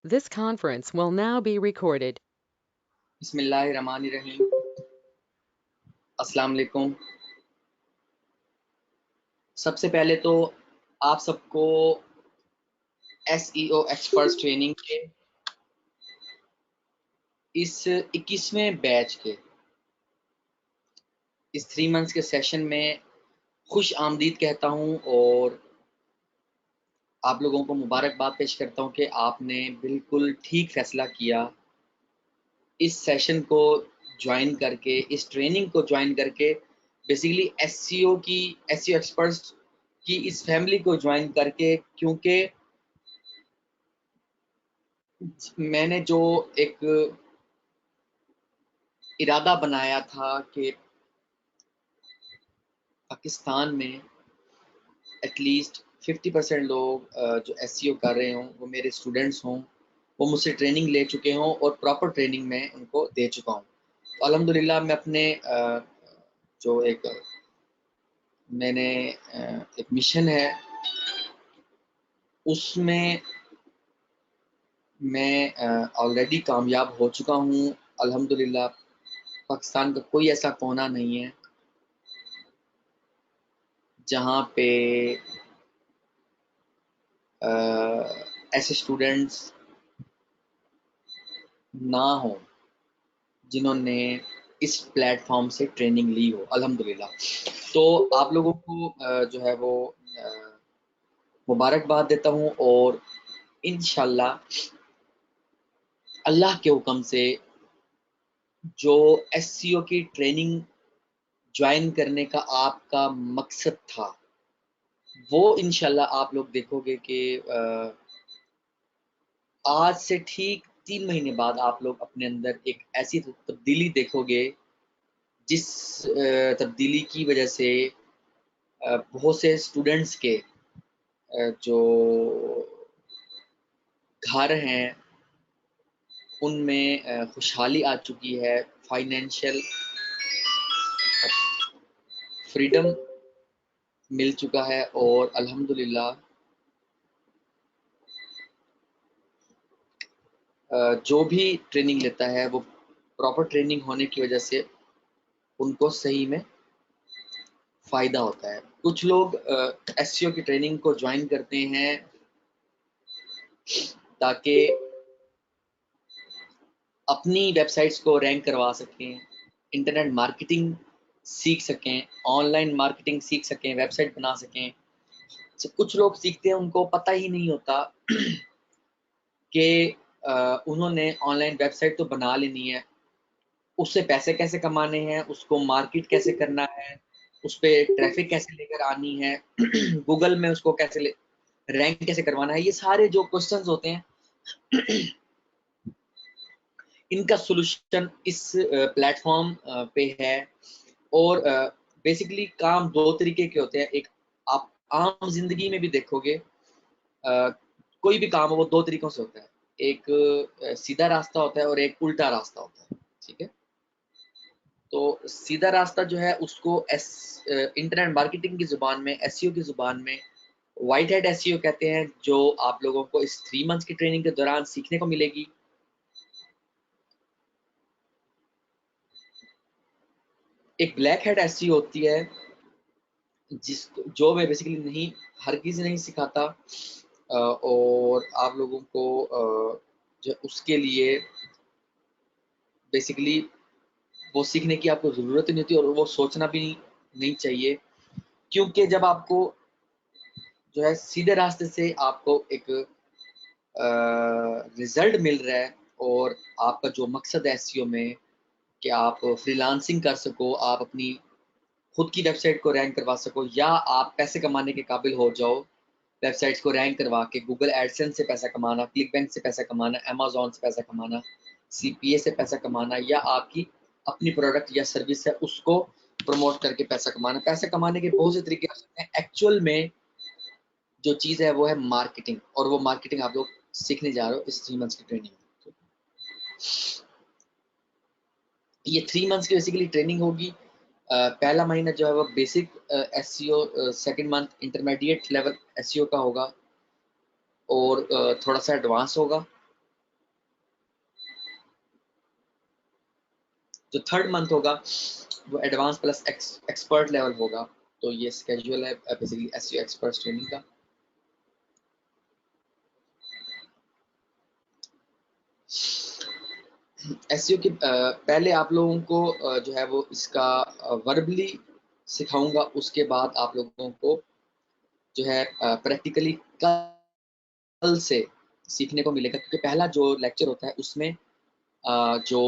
This conference will now be recorded. बिस्मिल्लाहिर्रहमानिर्रहीम। अस्सलाम वालेकुम। सबसे पहले तो आप सबको एसईओ एक्सपर्ट्स ट्रेनिंग के इस 21वें बैच के इस 3 मंथ्स के सेशन में खुश आमदीद कहता हूँ और आप लोगों को मुबारकबाद पेश करता हूँ कि आपने बिल्कुल ठीक फैसला किया इस सेशन को ज्वाइन करके, इस ट्रेनिंग को ज्वाइन करके, बेसिकली एसईओ एक्सपर्ट्स की इस फैमिली को ज्वाइन करके, क्योंकि मैंने जो एक इरादा बनाया था कि पाकिस्तान में एटलीस्ट 50% लोग जो एसईओ कर रहे हों वो मेरे स्टूडेंट्स हों, वो मुझसे ट्रेनिंग ले चुके हों और प्रॉपर ट्रेनिंग मैं उनको दे चुका हूँ। तो अल्हम्दुलिल्लाह मैं अपने जो एक मैंने एक मिशन है उसमें मैं ऑलरेडी कामयाब हो चुका हूँ। अल्हम्दुलिल्लाह पाकिस्तान का कोई ऐसा कोना नहीं है जहाँ पे ऐसे स्टूडेंट्स ना हो जिन्होंने इस प्लेटफॉर्म से ट्रेनिंग ली हो अल्हम्दुलिल्लाह। तो आप लोगों को जो है वो मुबारकबाद देता हूँ और इंशाल्लाह अल्लाह के हुक्म से जो एससीओ की ट्रेनिंग ज्वाइन करने का आपका मकसद था वो इंशाल्लाह आप लोग देखोगे कि आज से ठीक 3 महीने बाद आप लोग अपने अंदर एक ऐसी तब्दीली देखोगे जिस तब्दीली की वजह से बहुत से स्टूडेंट्स के जो घर हैं उनमें खुशहाली आ चुकी है, फाइनेंशियल फ्रीडम मिल चुका है और अल्हम्दुलिल्लाह जो भी ट्रेनिंग लेता है वो प्रॉपर ट्रेनिंग होने की वजह से उनको सही में फ़ायदा होता है। कुछ लोग एसईओ की ट्रेनिंग को ज्वाइन करते हैं ताकि अपनी वेबसाइट्स को रैंक करवा सकें, इंटरनेट मार्केटिंग सीख सकें, ऑनलाइन मार्केटिंग सीख सकें, वेबसाइट बना सकें। तो कुछ लोग सीखते हैं उनको पता ही नहीं होता कि उन्होंने ऑनलाइन वेबसाइट तो बना लेनी है, उससे पैसे कैसे कमाने हैं, उसको मार्केट कैसे करना है, उस पे ट्रैफिक कैसे लेकर आनी है, गूगल में उसको कैसे रैंक कैसे करवाना है, ये सारे जो क्वेश्चंस होते हैं इनका सॉल्यूशन इस प्लेटफॉर्म पे है। और बेसिकली काम दो तरीके के होते हैं। एक आप आम जिंदगी में भी देखोगे कोई भी काम हो वो दो तरीकों से होता है। एक सीधा रास्ता होता है और एक उल्टा रास्ता होता है, ठीक है। तो सीधा रास्ता जो है उसको इंटरनेट मार्केटिंग की जुबान में, एसईओ की जुबान में व्हाइट हैट एसईओ कहते हैं, जो आप लोगों को इस 3 मंथ्स की ट्रेनिंग के दौरान सीखने को मिलेगी। एक ब्लैक हैट एसईओ होती है जिस जो मैं बेसिकली नहीं हर किसी नहीं सिखाता और आप लोगों को जो उसके लिए बेसिकली वो सीखने की आपको ज़रूरत ही नहीं होती और वो सोचना भी नहीं चाहिए, क्योंकि जब आपको जो है सीधे रास्ते से आपको एक रिजल्ट मिल रहा है और आपका जो मकसद है एसईओ में कि आप फ्रीलांसिंग कर सको, आप अपनी खुद की वेबसाइट को रैंक करवा सको या आप पैसे कमाने के काबिल हो जाओ वेबसाइट्स को रैंक करवा के, गूगल एडसेंस से पैसा कमाना, क्लिक बैंक से पैसा कमाना, अमेज़न से पैसा कमाना, सीपीए से पैसा कमाना या आपकी अपनी प्रोडक्ट या सर्विस है उसको प्रमोट करके पैसा कमाना। पैसा कमाने के बहुत से तरीके हो सकते हैं। एक्चुअल में जो चीज़ है वो है मार्केटिंग और वो मार्केटिंग आप लोग सीखने जा रहे हो इस 3 मंथ्स की ट्रेनिंग में। ये 3 मंथ्स की बेसिकली ट्रेनिंग होगी। पहला महीना जो है वो basic SEO, second month intermediate level SEO का होगा और थोड़ा सा एडवांस होगा जो थर्ड मंथ होगा वो एडवांस प्लस एक्सपर्ट लेवल होगा। तो ये स्केड्यूल है बेसिकली एसईओ एक्सपर्ट ट्रेनिंग का। एसईओ के पहले आप लोगों को जो है वो इसका वर्बली सिखाऊंगा, उसके बाद आप लोगों को जो है प्रैक्टिकली कल से सीखने को मिलेगा, क्योंकि पहला जो लेक्चर होता है उसमें जो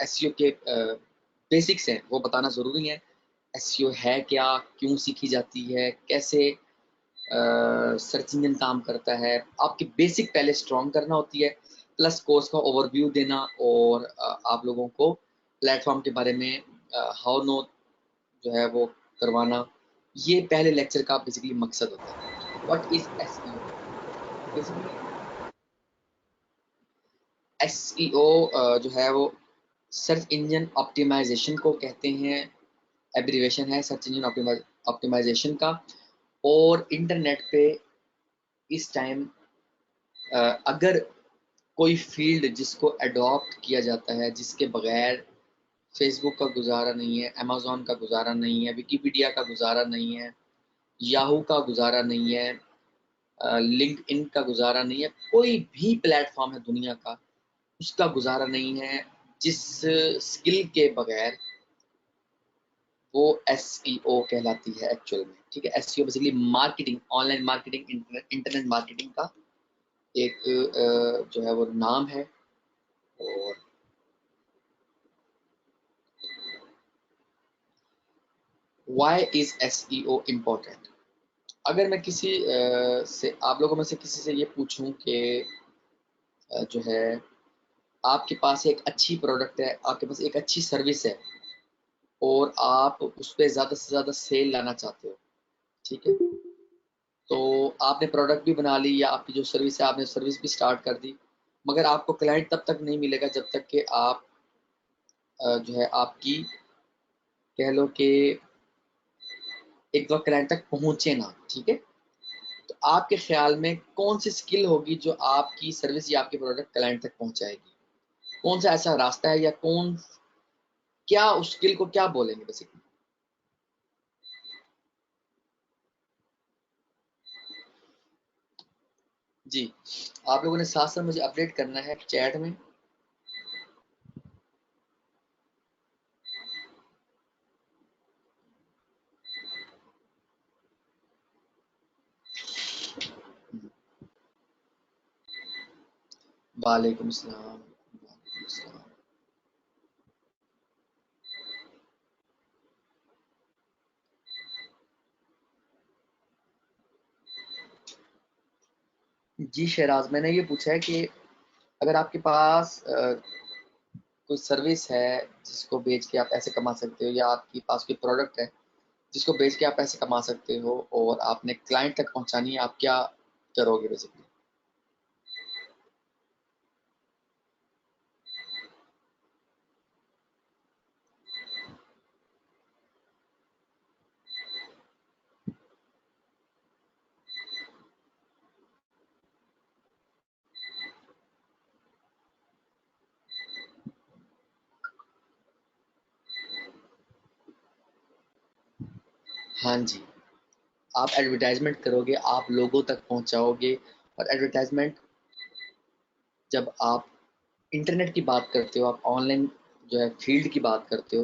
एसईओ के बेसिक्स हैं वो बताना ज़रूरी है। एसईओ है क्या, क्यों सीखी जाती है, कैसे सर्च इंजन काम करता है, आपकी बेसिक पहले स्ट्रॉन्ग करना होती है, प्लस कोर्स का ओवरव्यू देना और आप लोगों को प्लेटफॉर्म के बारे में हाउ नो जो है वो करवाना। ये पहले लेक्चर का बेसिकली मकसद होता है। What is SEO? Basically SEO जो है वो सर्च इंजन ऑप्टिमाइजेशन को कहते हैं, एब्रीवेशन है सर्च इंजन ऑप्टिमाइजेशन का। और इंटरनेट पे इस टाइम अगर कोई फील्ड जिसको अडॉप्ट किया जाता है, जिसके बगैर फेसबुक का गुजारा नहीं है, अमेज़न का गुजारा नहीं है, विकिपीडिया का गुजारा नहीं है, याहू का गुजारा नहीं है, लिंक्डइन का गुजारा नहीं है, कोई भी प्लेटफॉर्म है दुनिया का उसका गुजारा नहीं है जिस स्किल के बगैर, वो एसईओ कहलाती है एक्चुअल में। ठीक है, SEO basically marketing, online marketing, internet marketing का एक जो है वो नाम है। और व्हाई इज एसईओ इम्पोर्टेंट? अगर मैं किसी से, आप लोगों में से किसी से ये पूछूं कि जो है आपके पास एक अच्छी प्रोडक्ट है, आपके पास एक अच्छी सर्विस है और आप उस पर ज़्यादा से ज़्यादा सेल लाना चाहते हो, ठीक है, तो आपने प्रोडक्ट भी बना ली या आपकी जो सर्विस है आपने सर्विस भी स्टार्ट कर दी, मगर आपको क्लाइंट तब तक नहीं मिलेगा जब तक कि आप जो है आपकी, कह लो कि एक दो क्लाइंट तक पहुंचे ना। ठीक है, तो आपके ख्याल में कौन सी स्किल होगी जो आपकी सर्विस या आपकी प्रोडक्ट क्लाइंट तक पहुंचाएगी? कौन सा ऐसा रास्ता है, या कौन, क्या उस स्किल को क्या बोलेंगे बेसिकली? जी, आप लोगों ने साथ साथ मुझे अपडेट करना है चैट में। वालेकुम सलाम, वालेकुम सलाम। जी शहराज, मैंने ये पूछा है कि अगर आपके पास कोई सर्विस है जिसको बेच के आप पैसे कमा सकते हो, या आपके पास कोई प्रोडक्ट है जिसको बेच के आप पैसे कमा सकते हो और आपने क्लाइंट तक पहुंचानी है, आप क्या करोगे बेसिकली? हाँ जी, आप एडवर्टाइजमेंट करोगे, आप लोगों तक पहुंचाओगे। और एडवर्टाइजमेंट, जब आप इंटरनेट की बात करते हो, आप ऑनलाइन जो है फील्ड की बात करते हो,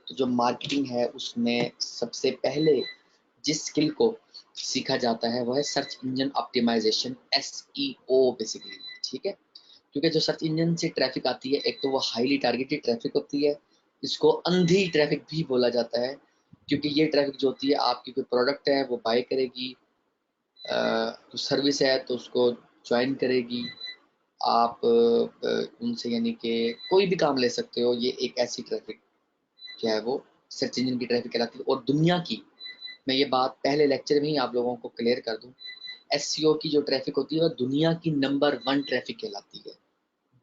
तो जो मार्केटिंग है उसमें सबसे पहले जिस स्किल को सीखा जाता है वो है search engine optimisation, SEO basically. ठीक है, क्योंकि जो सर्च इंजन से ट्रैफिक आती है, एक तो वो हाईली टारगेटेड ट्रैफिक होती है, इसको अंधी ट्रैफिक भी बोला जाता है, क्योंकि ये ट्रैफिक जो होती है आपकी कोई प्रोडक्ट है वो बाय करेगी, तो सर्विस है तो उसको ज्वाइन करेगी, आप उनसे यानी कि कोई भी काम ले सकते हो। ये एक ऐसी ट्रैफिक जो है वो सर्च इंजन की ट्रैफिक कहलाती है। और दुनिया की, मैं ये बात पहले लेक्चर में ही आप लोगों को क्लियर कर दूं, एसईओ की जो ट्रैफिक होती है वो दुनिया की नंबर 1 ट्रैफिक कहलाती है।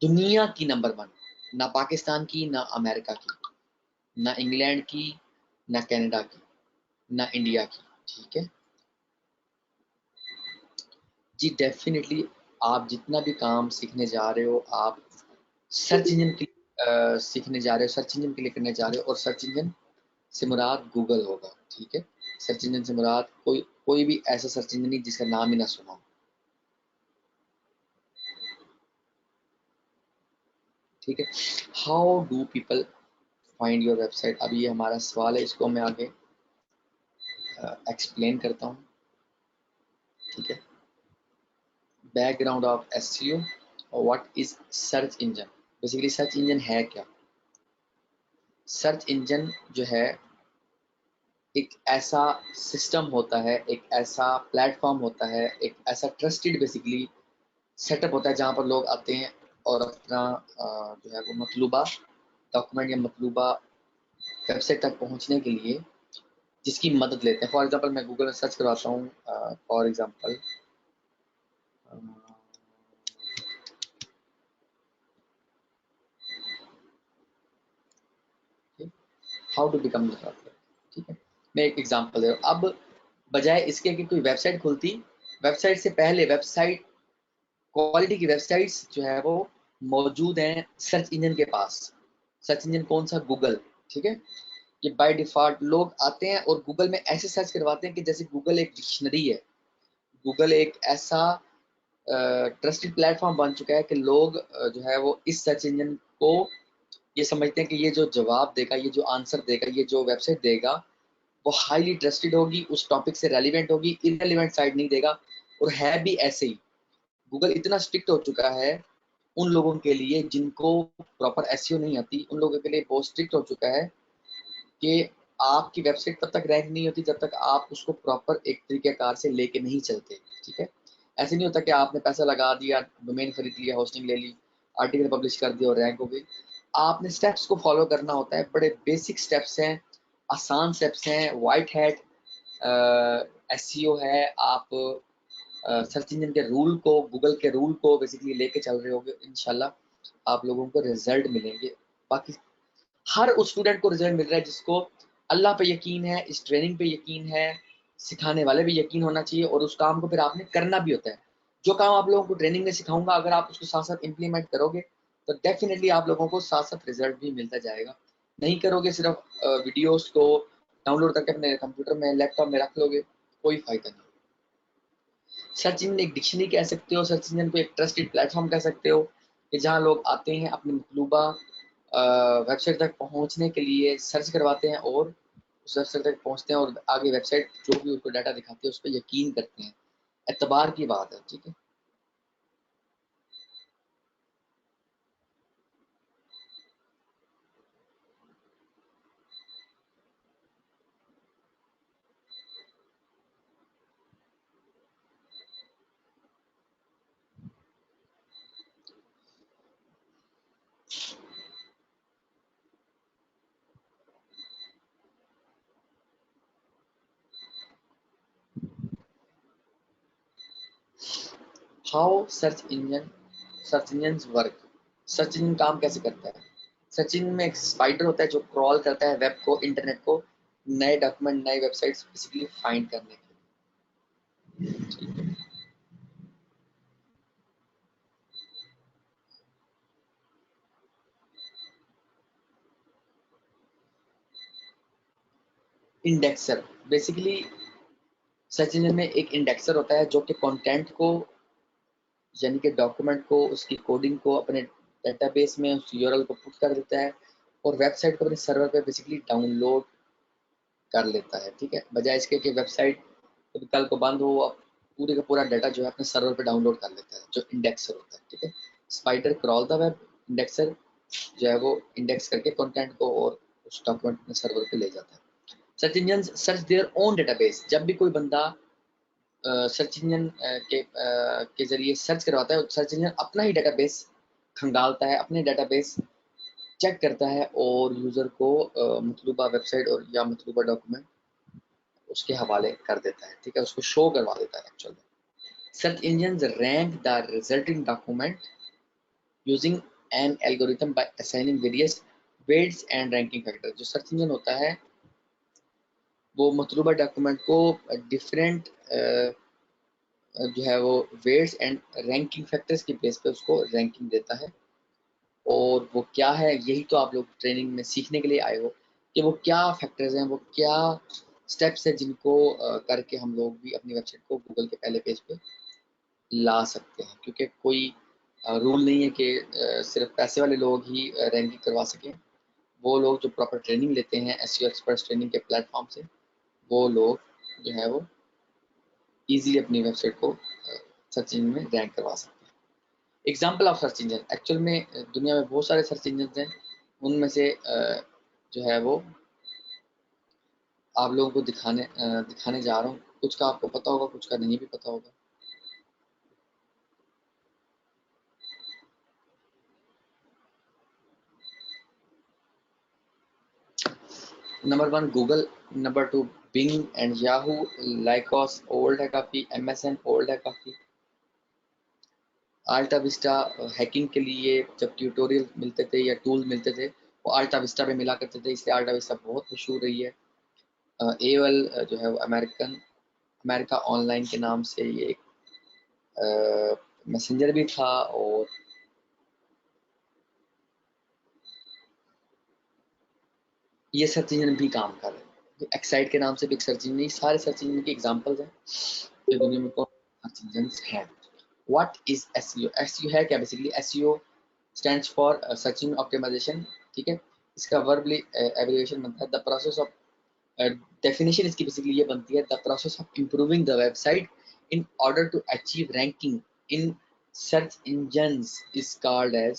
दुनिया की नंबर 1, ना पाकिस्तान की, ना अमेरिका की, ना इंग्लैंड की, ना कनाडा की, ना इंडिया की। ठीक है जी, डेफिनेटली आप जितना भी काम सीखने जा रहे हो, आप सर्च इंजन के सीखने जा रहे हो, सर्च इंजन के लिए करने जा रहे हो, और सर्च इंजन से मुराद गूगल होगा, ठीक है। सर्च इंजन से मुराद कोई भी ऐसा सर्च इंजन नहीं जिसका नाम ही ना सुना हो, ठीक है। How do people find your website, अब ये हमारा सवाल है, इसको मैं आगे एक्सप्लेन करता हूँ, ठीक है। बैकग्राउंड ऑफ एसईओ और what is search engine. Basically search engine है क्या? सर्च इंजन जो है एक ऐसा सिस्टम होता है, एक ऐसा प्लेटफॉर्म होता है, एक ऐसा ट्रस्टेड बेसिकली सेटअप होता है जहाँ पर लोग आते हैं और अपना जो है वो मतलूबा डॉक्यूमेंट या मतलूबा वेबसाइट तक पहुँचने के लिए जिसकी मदद लेते हैं। फॉर एग्जांपल मैं गूगल में सर्च करवाता हूँ, for example how to become the doctor, ठीक है। मैं एक एग्जांपल दे रहा हूँ। अब बजाय इसके कि कोई वेबसाइट खुलती, वेबसाइट से पहले वेबसाइट क्वालिटी की वेबसाइट्स जो है वो मौजूद हैं सर्च इंजन के पास। सर्च इंजन कौन सा? गूगल, ठीक है। ये बाय डिफॉल्ट लोग आते हैं और गूगल में ऐसे सर्च करवाते हैं कि जैसे गूगल एक डिक्शनरी है। गूगल एक ऐसा ट्रस्टेड प्लेटफॉर्म बन चुका है कि लोग जो है वो इस सर्च इंजन को ये समझते हैं कि ये जो जवाब देगा, ये जो आंसर देगा, ये जो वेबसाइट देगा वो हाईली ट्रस्टेड होगी, उस टॉपिक से रेलिवेंट होगी, इररेलेवेंट साइट नहीं देगा। और है भी ऐसे ही। गूगल इतना स्ट्रिक्ट हो चुका है उन लोगों के लिए जिनको प्रॉपर एसईओ नहीं आती, उन लोगों के लिए बहुत स्ट्रिक्ट हो चुका है कि आपकी वेबसाइट तब तक रैंक नहीं होती जब तक आप उसको प्रॉपर एक तरीकेकार से लेके नहीं चलते, ठीक है। ऐसे नहीं होता कि आपने पैसा लगा दिया, डोमेन खरीद लिया, होस्टिंग ले ली, आर्टिकल पब्लिश कर दिया और रैंक हो गई। आपने स्टेप्स को फॉलो करना होता है, बड़े बेसिक स्टेप्स हैं, आसान स्टेप्स हैं। वाइट हैट एसईओ है। आप सर्च इंजन के रूल को, गूगल के रूल को बेसिकली लेके चल रहे होगे, इंशाल्लाह आप लोगों को रिजल्ट मिलेंगे। बाकी हर उस स्टूडेंट को रिजल्ट मिल रहा है जिसको अल्लाह पे यकीन है, इस ट्रेनिंग पे यकीन है, सिखाने वाले भी यकीन होना चाहिए, और उस काम को फिर आपने करना भी होता है। जो काम आप लोगों को ट्रेनिंग में सिखाऊंगा, अगर आप उसको साथ साथ इम्प्लीमेंट करोगे तो डेफिनेटली आप लोगों को साथ साथ रिजल्ट भी मिलता जाएगा। नहीं करोगे, सिर्फ वीडियोस को डाउनलोड करके अपने कंप्यूटर में, लैपटॉप में रख लोगे, कोई फायदा नहीं। सर्च इंजन एक डिक्शनरी कह सकते हो, सर्च इंजन को एक ट्रस्टेड प्लेटफॉर्म कह सकते हो कि जहाँ लोग आते हैं अपने मतलूबा वेबसाइट तक पहुँचने के लिए सर्च करवाते हैं और उस वेबसाइट तक पहुँचते हैं, और आगे वेबसाइट जो भी उसको डाटा दिखाती है उस पर यकीन करते हैं। एतबार की बात है, ठीक है। How search engine work. Search engine काम कैसे करता है? सर्च इंजन में एक स्पाइडर होता है जो क्रॉल करता है वेब को, इंटरनेट को, नए डॉक्यूमेंट, नए वेबसाइट्स बेसिकली फाइंड करने के। इंडेक्सर बेसिकली सर्च इंजन में एक इंडेक्सर होता है जो कि कंटेंट को, यानी कि डॉक्यूमेंट को, उसकी कोडिंग को अपने डेटाबेस में उस यूआरएल को पुट कर देता है और वेबसाइट को अपने सर्वर पे बेसिकली डाउनलोड कर लेता है, ठीक है। बजाय इसके कि वेबसाइट कल को बंद हो, पूरे का पूरा डाटा जो है अपने सर्वर पे डाउनलोड कर लेता है, जो इंडेक्सर होता है, ठीक है। Spider crawl the web, indexer जो है वो इंडेक्स करके कंटेंट को और उस डॉक्यूमेंट अपने सर्वर पे ले जाता है। Search engine search their own database. जब भी कोई बंदा सर्च इंजन के जरिए सर्च करवाता है, सर्च इंजन अपना ही डेटाबेस खंगालता है, अपने डेटाबेस चेक करता है और यूज़र को मतलूबा वेबसाइट और या मतलूबा डॉक्यूमेंट उसके हवाले कर देता है, ठीक है, उसको शो करवा देता है actually. Search engine rank the resulting document using an algorithm by assigning various weights and ranking factor. जो सर्च इंजन होता है वो मतलूबा डॉक्यूमेंट को डिफरेंट जो है वो वेट्स एंड रैंकिंग फैक्टर्स की बेस पे उसको रैंकिंग देता है और वो क्या है, यही तो आप लोग ट्रेनिंग में सीखने के लिए आए हो कि वो क्या फैक्टर्स हैं, वो क्या स्टेप्स हैं जिनको करके हम लोग भी अपनी वेबसाइट को गूगल के पहले पेज पे ला सकते हैं। क्योंकि कोई रूल नहीं है कि सिर्फ पैसे वाले लोग ही रैंकिंग करवा सकें। वो लोग जो प्रॉपर ट्रेनिंग लेते हैं एसईओ एक्सपर्ट्स ट्रेनिंग के प्लेटफॉर्म से, वो लोग जो है वो ईजिली अपनी वेबसाइट को सर्च इंजन में रैंक करवा सकते हैं। Example of search engine, actual में दुनिया में बहुत सारे सर्च इंजन हैं, उनमें से जो है वो आप लोगों को दिखाने जा रहा हूँ। कुछ का आपको पता होगा, कुछ का नहीं भी पता होगा। Number 1 Google, number 2 Bing and Yahoo, Lycos old है काफ़ी, एमएसएन ओल्ड है काफ़ी, आल्टा विस्टा हैकिंग के लिए जब ट्यूटोरियल मिलते थे या टूल मिलते थे वो अल्टा विस्टा पे मिला करते थे, इसलिए अल्टा विस्टा बहुत मशहूर रही है। एओएल जो है वो अमेरिका ऑनलाइन के नाम से ये एक मैसेंजर भी था, और ये सर्च इंजन भी काम कर रहे हैं। एक्साइड के नाम से भी एक सर्च इंजन, सारे सर्च इंजन के एग्जांपल्स हैं कि दुनिया में कौन सर्च इंजन हैं। What is SEO? एसईओ है क्या? Basically SEO stands for search engine optimisation, ठीक है। इसका वर्बली एब्रिविएशन बनता है द प्रोसेस ऑफ, डेफिनेशन इसकी बेसिकली ये बनती है, the process of improving the website in order to achieve ranking in search engines is called as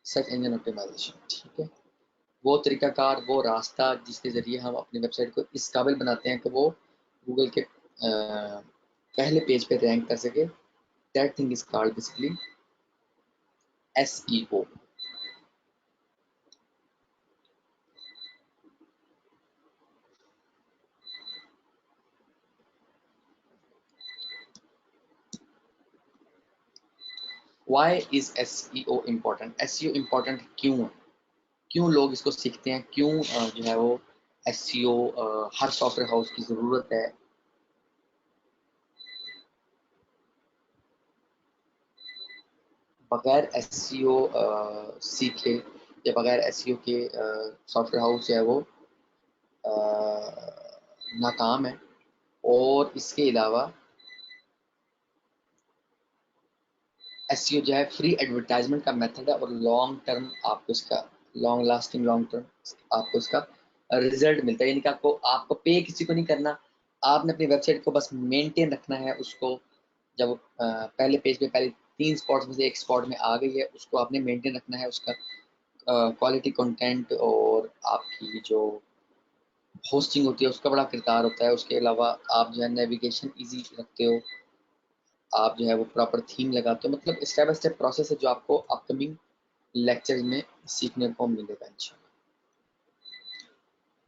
search engine optimisation, ठीक है। वो तरीकाकार, वो रास्ता जिसके ज़रिए हम अपनी वेबसाइट को इस काबिल बनाते हैं कि वो गूगल के पहले पेज पे रैंक कर सके, that thing is called basically SEO. Why is SEO important? SEO important क्यों है, क्यों लोग इसको सीखते हैं, क्यों जो है वो एसईओ हर सॉफ्टवेयर हाउस की ज़रूरत है? बगैर एसईओ सीखे या बगैर एसईओ के सॉफ्टवेयर हाउस जो है वो नाकाम है। और इसके अलावा एसईओ जो है फ्री एडवर्टाइजमेंट का मेथड है, और लॉन्ग टर्म आपको इसका लॉन्ग टर्म आपको इसका रिजल्ट मिलता है। यानी कि आपको आपको पे किसी को नहीं करना, आपने अपनी वेबसाइट को बस मेंटेन रखना है उसको। जब पहले पेज पे पहले 3 स्पॉट्स में से एक स्पॉट में आ गई है, उसको आपने मेंटेन रखना है, उसका क्वालिटी कंटेंट और आपकी जो होस्टिंग होती है उसका बड़ा किरदार होता है। उसके अलावा आप जो है नेविगेशन ईजी रखते हो, आप जो है वो प्रॉपर थीम लगाते हो, मतलब स्टेप बाय स्टेप प्रोसेस है जो आपको अपकमिंग लेक्चर में सीखने को मिलेगा इंशाल्लाह।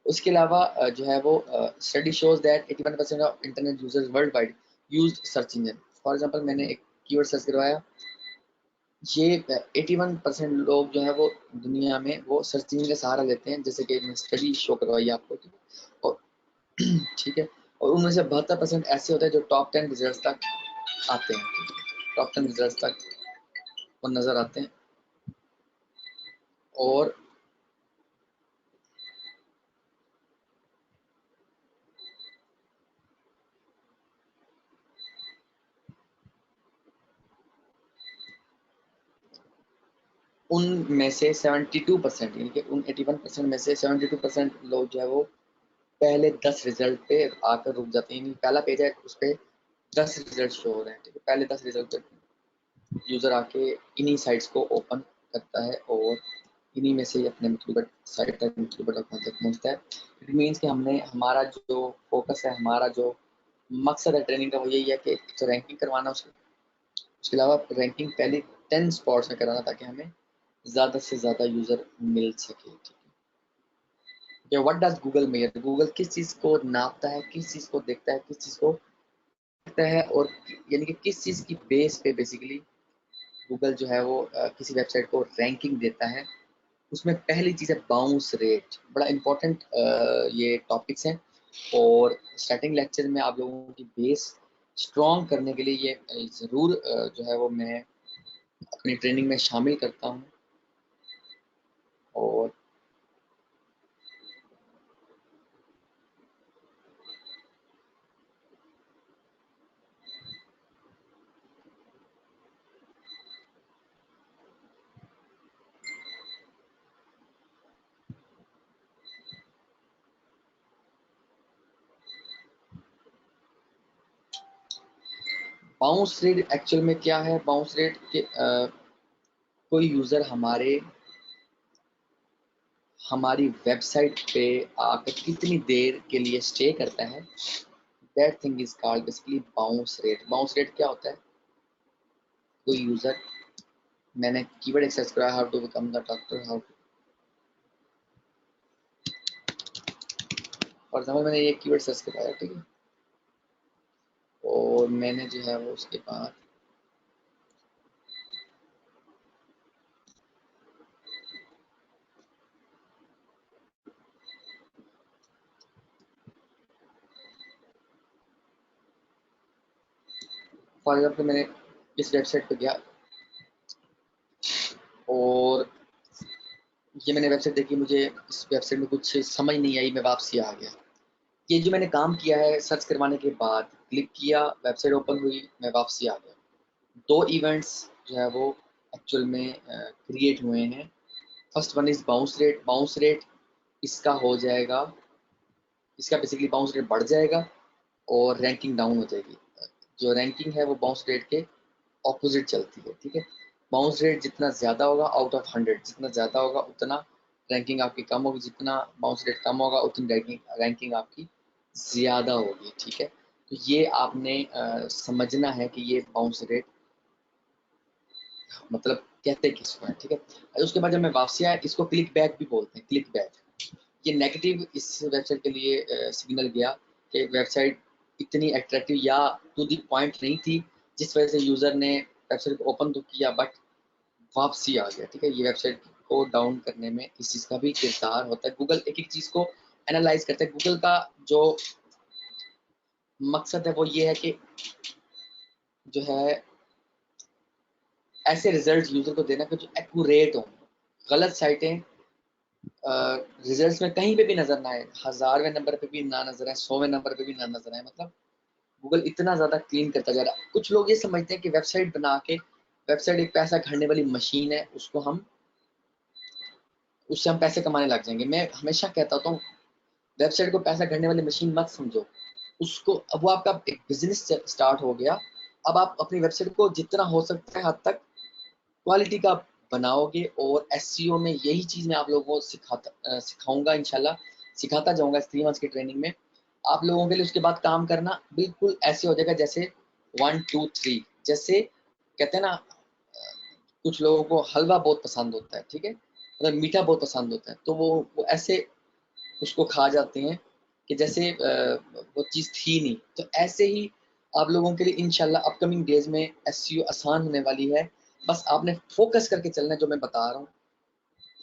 उसके अलावा जो है वो study shows that 81% of internet users world wide use search engine. For example मैंने एक कीवर्ड सर्च करवाया, ये 81% लोग जो है वो दुनिया में वो सर्च इंजन का सहारा लेते हैं, जैसे कि स्टडी शो करवाई आपको, ठीक है। और ठीक है, और उनमें से 72% ऐसे होते हैं जो टॉप 10 रिजल्ट तक आते हैं, टॉप 10 रिजल्ट तक वो नजर आते हैं। और उनमें से 72%, यानी कि उन 81% में से 72% लोग जो है वो पहले 10 रिजल्ट पे आकर रुक जाते हैं। पहला पेज है उस पर 10 रिजल्ट शो हो रहे हैं, ठीक है। पहले 10 रिजल्ट पे यूजर आके इन्हीं साइट्स को ओपन करता है और इन्हीं में से अपने मतलब साइट तक मतलब तक पहुंचता है। इट मीन्स कि हमने हमारा जो फोकस है, हमारा जो मकसद है ट्रेनिंग का, वो यही है कि तो रैंकिंग करवाना उसके अलावा रैंकिंग पहले 10 स्पॉट्स में कराना, ताकि हमें ज़्यादा से ज़्यादा यूज़र मिल सके, ठीक है। What does Google measure? Google किस चीज़ को नापता है, किस चीज़ को देखता है, किस चीज़ को देखता है, और यानी कि किस चीज़ की बेस पे बेसिकली गूगल जो है वो किसी वेबसाइट को रैंकिंग देता है। उसमें पहली चीज़ है बाउंस रेट, बड़ा इंपॉर्टेंट ये टॉपिक्स हैं, और स्टार्टिंग लेक्चर में आप लोगों की बेस स्ट्रॉन्ग करने के लिए ये ज़रूर जो है वो मैं अपनी ट्रेनिंग में शामिल करता हूँ। और बाउंस रेट एक्चुअल में क्या है, बाउंस रेट के कोई यूज़र हमारी वेबसाइट पे आकर कितनी देर के लिए स्टे करता है, that thing is called basically bounce rate. Bounce rate क्या होता है, कोई यूज़र, मैंने कीवर्ड एक्सेस करा how to become the doctor, how for example मैंने ये कीवर्ड सर्च कराया, ठीक है, और मैंने जो है वो उसके बाद फॉर एग्जाम्पल मैंने इस वेबसाइट पे गया और ये मैंने वेबसाइट देखी, मुझे इस वेबसाइट में कुछ समझ नहीं आई, मैं वापसी आ गया। ये जो मैंने काम किया है सर्च करवाने के बाद, क्लिक किया, वेबसाइट ओपन हुई, मैं वापसी आ गया। दो इवेंट्स जो है वो एक्चुअल में क्रिएट हुए हैं। First one is bounce rate. Bounce rate इसका हो जाएगा, इसका बेसिकली बाउंस रेट बढ़ जाएगा और रैंकिंग डाउन हो जाएगी। जो रैंकिंग है वो बाउंस रेट के ऑपोजिट चलती है, ठीक है। बाउंस रेट जितना ज़्यादा होगा आउट ऑफ 100, जितना ज़्यादा होगा उतना रैंकिंग आपकी कम होगी, जितना बाउंस रेट कम होगा उतनी रैंकिंग आपकी ज़्यादा होगी, ठीक है। तो ये आपने समझना है कि ये बाउंस रेट मतलब कहते किसको है, ठीक है। उसके बाद जब मैं वापसी आया, इसको क्लिक बैक भी बोलते हैं, क्लिक बैक। ये नेगेटिव इस वेबसाइट के लिए सिग्नल गया कि वेबसाइट इतनी अट्रैक्टिव या टू द पॉइंट नहीं थी, जिस वजह से यूज़र ने वेबसाइट को ओपन तो किया बट वापसी आ गया, ठीक है। ये वेबसाइट को डाउन करने में इस चीज़ का भी किरदार होता है। गूगल एक एक चीज़ को एनालाइज करता है। गूगल का जो मकसद है वो ये है कि जो है ऐसे रिजल्ट यूज़र को देना कि जो एक्यूरेट हो। गलत साइटें रिजल्ट्स में कहीं पे भी नजर ना आए, 1000वें नंबर पे भी ना नजर आए, 100वें नंबर पे भी ना नजर आए। मतलब गूगल इतना ज़्यादा क्लीन करता जा रहा है। कुछ लोग ये समझते हैं कि वेबसाइट बना के, वेबसाइट एक पैसा घड़ने वाली मशीन है, उससे हम पैसे कमाने लग जाएंगे। मैं हमेशा कहता हूँ वेबसाइट को पैसा घड़ने वाली मशीन मत समझो उसको। अब वो आपका एक बिजनेस स्टार्ट हो गया। अब आप अपनी वेबसाइट को जितना हो सकता है हद तक क्वालिटी का बनाओगे, और एसईओ में यही चीज़ मैं आप लोगों को सिखाऊंगा इंशाल्लाह, सिखाता जाऊंगा इस 3 मंथ्स की ट्रेनिंग में। आप लोगों के लिए उसके बाद काम करना बिल्कुल ऐसे हो जाएगा जैसे 1 2 3, जैसे कहते हैं ना, कुछ लोगों को हलवा बहुत पसंद होता है, ठीक है, मतलब मीठा बहुत पसंद होता है, तो वो ऐसे उसको खा जाते हैं कि जैसे वो चीज़ थी नहीं। तो ऐसे ही आप लोगों के लिए इंशाल्लाह अपकमिंग डेज में एसईओ आसान होने वाली है। बस आपने फोकस करके चलना है जो मैं बता रहा हूँ,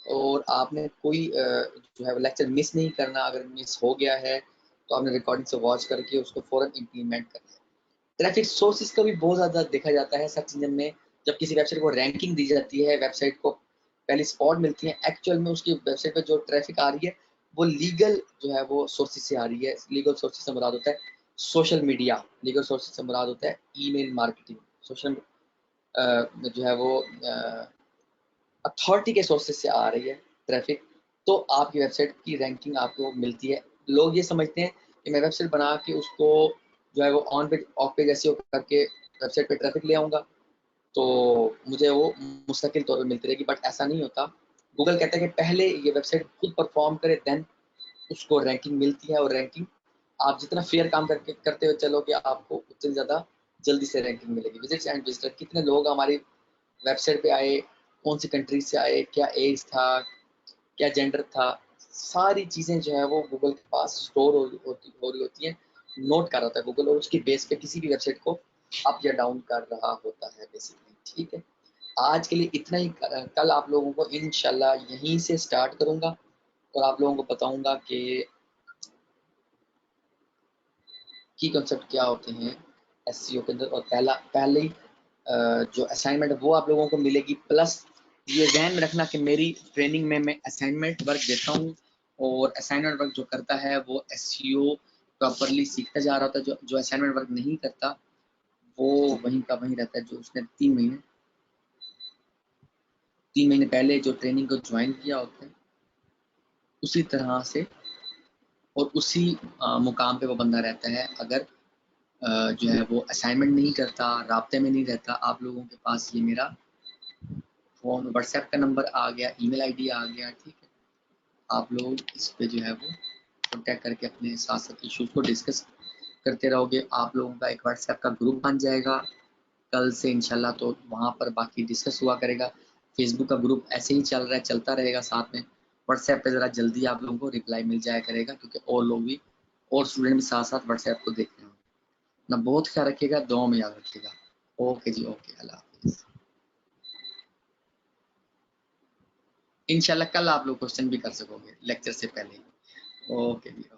और आपने कोई जो है लेक्चर मिस नहीं करना। अगर मिस हो गया है तो आपने रिकॉर्डिंग से वॉच करके उसको फ़ौरन इम्प्लीमेंट करना है। ट्रैफिक सोर्सेज का भी बहुत ज़्यादा देखा जाता है सर्च इंजन में। जब किसी वेबसाइट को रैंकिंग दी जाती है, वेबसाइट को पहली स्पॉट मिलती है, एक्चुअल में उसकी वेबसाइट पे जो ट्रैफिक आ रही है वो लीगल जो है वो सोर्सेज से आ रही है। लीगल सोर्सेज से मुराद होता है सोशल मीडिया, लीगल सोर्सेज से मुराद होता है ईमेल मार्केटिंग, सोशल जो है वो अथॉरिटी के सोर्सेज से आ रही है ट्रैफिक, तो आपकी वेबसाइट की रैंकिंग आपको मिलती है। लोग ये समझते हैं कि मैं वेबसाइट बना के उसको जो है वो on page of page SEO करके वेबसाइट पे ट्रैफिक ले आऊँगा तो मुझे वो मुस्तकिल तौर पे मिलती रहेगी, बट ऐसा नहीं होता। गूगल कहता है कि पहले ये वेबसाइट खुद परफॉर्म करे, देन उसको रैंकिंग मिलती है, और रैंकिंग आप जितना फेयर काम करके करते हुए चलोगे आपको उतनी ज़्यादा जल्दी से रैंकिंग मिलेगी। विजिट्स एंड विजिटर, कितने लोग हमारी वेबसाइट पे आए, कौन सी कंट्री से आए, क्या एज था, क्या जेंडर था, सारी चीज़ें जो है वो गूगल के पास स्टोर हो रही होती हैं, नोट कर रहा होता है गूगल, और उसकी बेस पे किसी भी वेबसाइट को अप या डाउन कर रहा होता है बेसिकली, ठीक है। आज के लिए इतना ही। कल आप लोगों को इंशाल्लाह यहीं से स्टार्ट करूंगा और आप लोगों को बताऊंगा कि की कॉन्सेप्ट क्या होते हैं एसईओ के अंदर। और पहले ही जो असाइनमेंट है वो आप लोगों को मिलेगी, प्लस ये ध्यान में रखना कि मेरी ट्रेनिंग में मैं असाइनमेंट वर्क देता हूँ और असाइनमेंट वर्क जो करता है वो एसईओ प्रॉपरली सीखता जा रहा होता है। जो असाइनमेंट वर्क नहीं करता वो वहीं का वहीं रहता है। जो उसने 3 महीने पहले जो ट्रेनिंग को ज्वाइन किया होता है उसी तरह से और उसी मुकाम पे वो बंदा रहता है। अगर जो है वो असाइनमेंट नहीं करता, राब्ते में नहीं रहता, आप लोगों के पास ये मेरा फ़ोन व्हाट्सएप का नंबर आ गया, ईमेल आईडी आ गया, ठीक है। आप लोग इस पे जो है वो कॉन्टैक्ट करके अपने साथ साथ इशूज़ को डिस्कस करते रहोगे। आप लोगों का एक व्हाट्सएप का ग्रुप बन जाएगा कल से इंशाल्लाह, तो वहाँ पर बाकी डिस्कस हुआ करेगा। फेसबुक का ग्रुप ऐसे ही चल रहा है, चलता रहेगा साथ में। व्हाट्सएप पे ज़रा जल्दी आप लोगों को रिप्लाई मिल जाया करेगा, क्योंकि और लोग भी और स्टूडेंट भी साथ साथ व्हाट्सएप को देख रहे हैं। अपना बहुत ख्याल रखिएगा, दुआ में याद रखिएगा। ओके जी, ओके, अल्लाह हाफिज़। इंशाल्लाह कल आप लोग क्वेश्चन भी कर सकोगे लेक्चर से पहले। ओके जी।